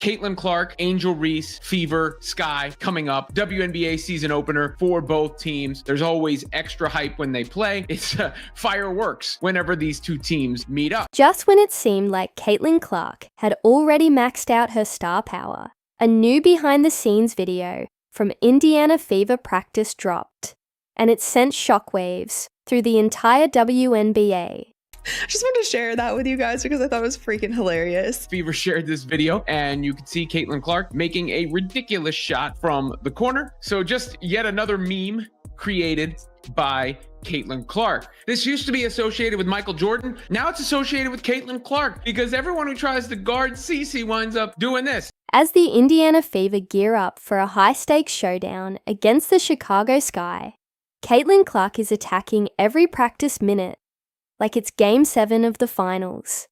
Caitlin Clark, Angel Reese, Fever, Sky coming up. WNBA season opener for both teams. There's always extra hype when they play. It's fireworks whenever these two teams meet up. Just when it seemed like Caitlin Clark had already maxed out her star power, a new behind-the-scenes video from Indiana Fever practice dropped, and it sent shockwaves through the entire WNBA. I just wanted to share that with you guys because I thought it was freaking hilarious. Fever shared this video and you can see Caitlin Clark making a ridiculous shot from the corner. So just yet another meme created by Caitlin Clark. This used to be associated with Michael Jordan. Now it's associated with Caitlin Clark because everyone who tries to guard Cece winds up doing this. As the Indiana Fever gear up for a high-stakes showdown against the Chicago Sky, Caitlin Clark is attacking every practice minute like it's Game 7 of the finals.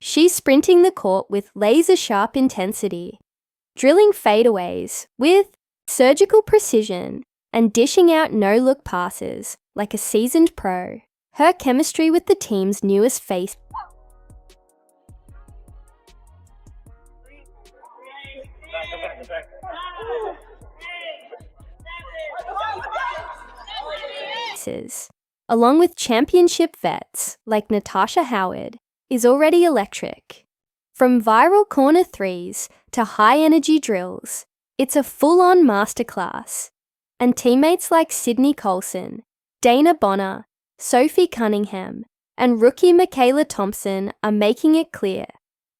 She's sprinting the court with laser-sharp intensity, drilling fadeaways with surgical precision, and dishing out no-look passes like a seasoned pro. Her chemistry with the team's newest face along with championship vets like Natasha Howard, is already electric. From viral corner threes to high-energy drills, it's a full-on masterclass. And teammates like Sydney Colson, Dana Bonner, Sophie Cunningham, and rookie Michaela Thompson are making it clear.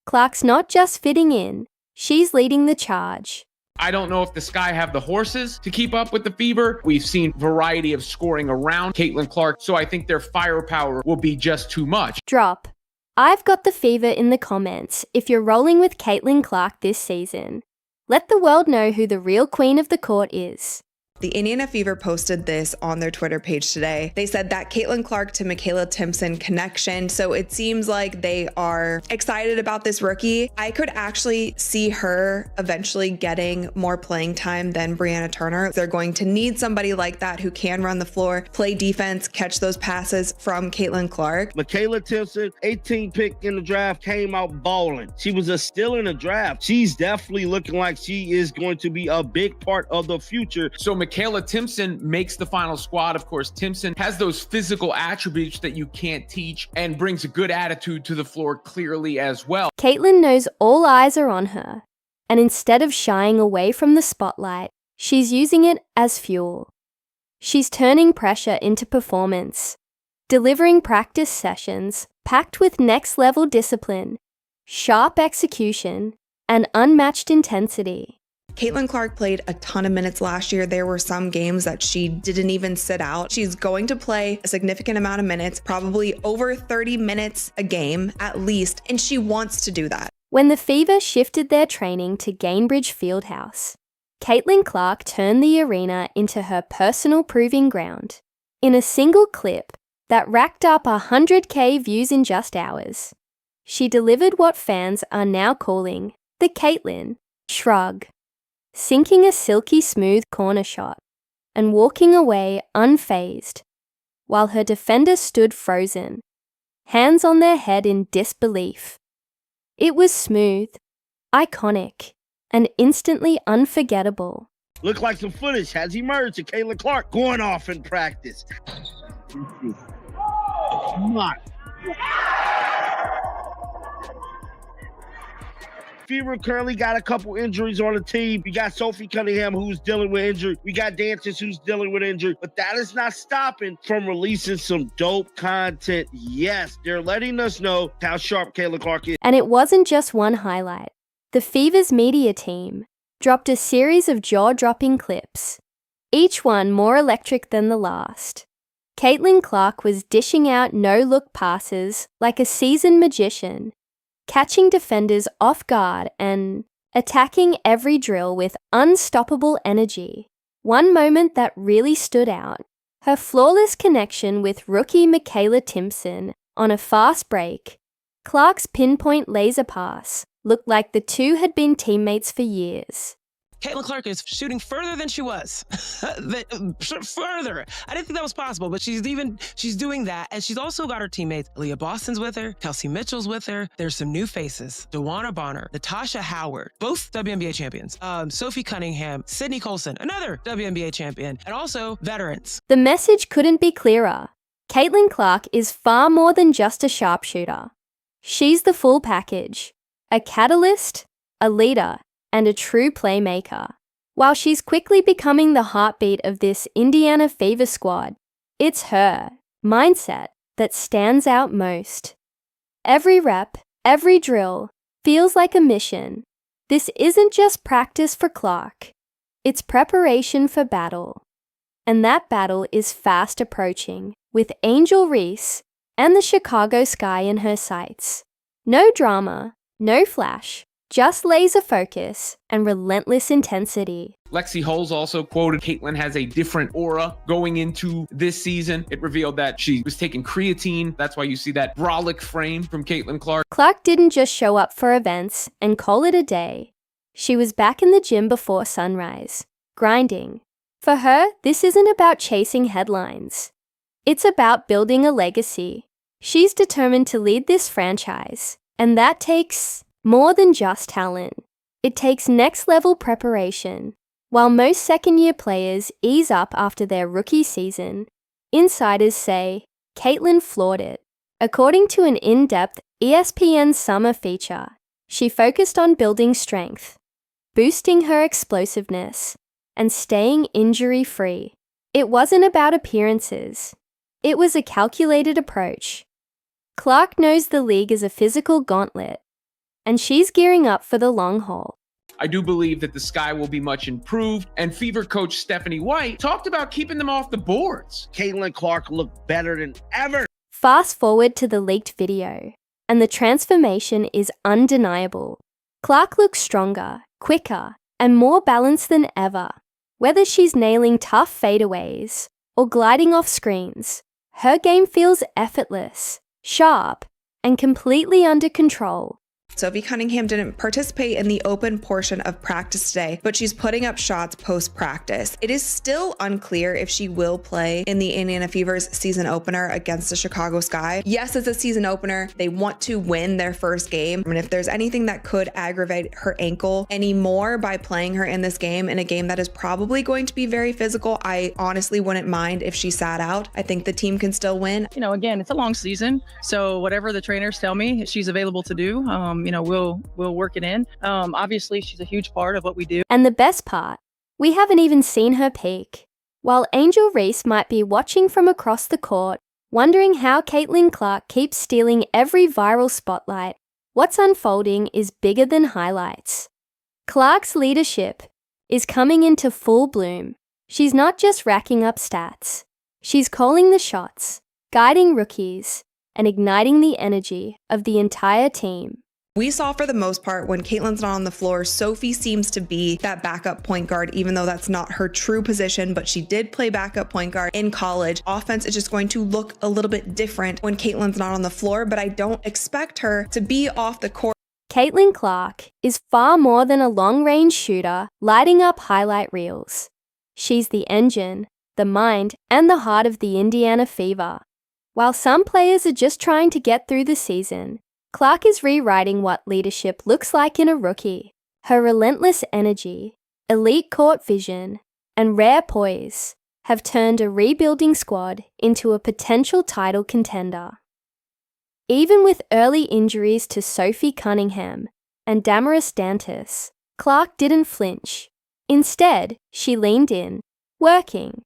Clark's not just fitting in, she's leading the charge. I don't know if the Sky have the horses to keep up with the Fever. We've seen variety of scoring around Caitlin Clark, so I think their firepower will be just too much. Drop. I've got the Fever in the comments if you're rolling with Caitlin Clark this season. Let the world know who the real queen of the court is. The Indiana Fever posted this on their Twitter page today. They said that Caitlin Clark to Michaela Thompson connection. So it seems like they are excited about this rookie. I could actually see her eventually getting more playing time than Brianna Turner. They're going to need somebody like that who can run the floor, play defense, catch those passes from Caitlin Clark. Michaela Thompson, 18 pick in the draft, came out balling. She was a steal in the draft. She's definitely looking like she is going to be a big part of the future. So Michaela Thompson makes the final squad. Of course, Thompson has those physical attributes that you can't teach and brings a good attitude to the floor clearly as well. Caitlin knows all eyes are on her, and instead of shying away from the spotlight, she's using it as fuel. She's turning pressure into performance, delivering practice sessions packed with next-level discipline, sharp execution, and unmatched intensity. Caitlin Clark played a ton of minutes last year. There were some games that she didn't even sit out. She's going to play a significant amount of minutes, probably over 30 minutes a game at least, and she wants to do that. When the Fever shifted their training to Gainbridge Fieldhouse, Caitlin Clark turned the arena into her personal proving ground. In a single clip that racked up 100K views in just hours, she delivered what fans are now calling the Caitlin shrug. Sinking a silky smooth corner shot and walking away unfazed, while her defender stood frozen, hands on their head in disbelief. It was smooth, iconic, and instantly unforgettable. Look like some footage has emerged of Caitlin Clark going off in practice. Come on. Fever currently got a couple injuries on the team. We got Sophie Cunningham, who's dealing with injury. We got Dances, who's dealing with injury. But that is not stopping from releasing some dope content. Yes, they're letting us know how sharp Caitlin Clark is. And it wasn't just one highlight. The Fever's media team dropped a series of jaw-dropping clips, each one more electric than the last. Caitlin Clark was dishing out no-look passes like a seasoned magician, catching defenders off guard and attacking every drill with unstoppable energy. One moment that really stood out, her flawless connection with rookie Michaela Thompson on a fast break. Clark's pinpoint laser pass looked like the two had been teammates for years. Caitlin Clark is shooting further than she was. Further. I didn't think that was possible, but she's doing that. And she's also got her teammates. Leah Boston's with her. Kelsey Mitchell's with her. There's some new faces. DeWanna Bonner, Natasha Howard, both WNBA champions. Sophie Cunningham, Sydney Colson, another WNBA champion, and also veterans. The message couldn't be clearer. Caitlin Clark is far more than just a sharpshooter. She's the full package. A catalyst, a leader, and a true playmaker. While she's quickly becoming the heartbeat of this Indiana Fever squad, it's her mindset that stands out most. Every rep, every drill, feels like a mission. This isn't just practice for Clark. It's preparation for battle. And that battle is fast approaching, with Angel Reese and the Chicago sky in her sights. No drama, no flash, just laser focus and relentless intensity. Lexi Holmes also quoted Caitlin has a different aura going into this season. It revealed that she was taking creatine. That's why you see that brolic frame from Caitlin Clark. Clark didn't just show up for events and call it a day. She was back in the gym before sunrise, grinding. For her, this isn't about chasing headlines. It's about building a legacy. She's determined to lead this franchise, and that takes more than just talent. It takes next-level preparation. While most second-year players ease up after their rookie season, insiders say Caitlin floored it. According to an in-depth ESPN summer feature, she focused on building strength, boosting her explosiveness, and staying injury-free. It wasn't about appearances. It was a calculated approach. Clark knows the league is a physical gauntlet, and she's gearing up for the long haul. I do believe that the sky will be much improved, and Fever coach Stephanie White talked about keeping them off the boards. Caitlin Clark looked better than ever. Fast forward to the leaked video, and the transformation is undeniable. Clark looks stronger, quicker, and more balanced than ever. Whether she's nailing tough fadeaways or gliding off screens, her game feels effortless, sharp, and completely under control. Sophie Cunningham didn't participate in the open portion of practice today, but she's putting up shots post-practice. It is still unclear if she will play in the Indiana Fever's season opener against the Chicago Sky. Yes, it's a season opener. They want to win their first game. And if there's anything that could aggravate her ankle anymore by playing her in this game, in a game that is probably going to be very physical, I honestly wouldn't mind if she sat out. I think the team can still win. You know, again, it's a long season, so whatever the trainers tell me she's available to do, we'll work it in. Obviously, she's a huge part of what we do. And the best part, we haven't even seen her peak. While Angel Reese might be watching from across the court, wondering how Caitlin Clark keeps stealing every viral spotlight, what's unfolding is bigger than highlights. Clark's leadership is coming into full bloom. She's not just racking up stats. She's calling the shots, guiding rookies, and igniting the energy of the entire team. We saw for the most part when Caitlin's not on the floor, Sophie seems to be that backup point guard, even though that's not her true position, but she did play backup point guard in college. Offense is just going to look a little bit different when Caitlin's not on the floor, but I don't expect her to be off the court. Caitlin Clark is far more than a long-range shooter lighting up highlight reels. She's the engine, the mind, and the heart of the Indiana Fever. While some players are just trying to get through the season, Clark is rewriting what leadership looks like in a rookie. Her relentless energy, elite court vision, and rare poise have turned a rebuilding squad into a potential title contender. Even with early injuries to Sophie Cunningham and Damaris Dantas, Clark didn't flinch. Instead, she leaned in, working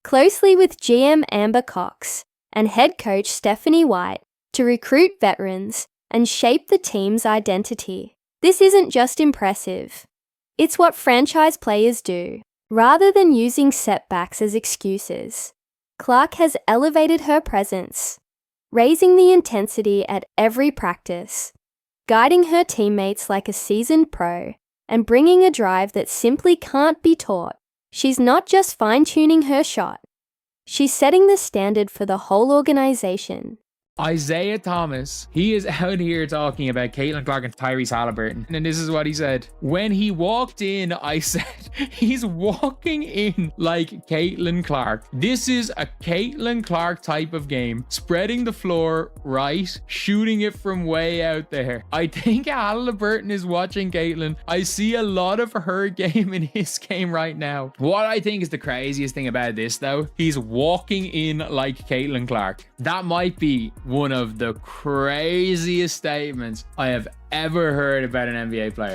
closely with GM Amber Cox and head coach Stephanie White to recruit veterans and shape the team's identity. This isn't just impressive. It's what franchise players do. Rather than using setbacks as excuses, Clark has elevated her presence, raising the intensity at every practice, guiding her teammates like a seasoned pro, and bringing a drive that simply can't be taught. She's not just fine-tuning her shot. She's setting the standard for the whole organization. Isaiah Thomas, he is out here talking about Caitlin Clark and Tyrese Halliburton. And this is what he said. When he walked in, I said, he's walking in like Caitlin Clark. This is a Caitlin Clark type of game. Spreading the floor right, shooting it from way out there. I think Halliburton is watching Caitlin. I see a lot of her game in his game right now. What I think is the craziest thing about this, though, he's walking in like Caitlin Clark. That might be one of the craziest statements I have ever heard about an NBA player.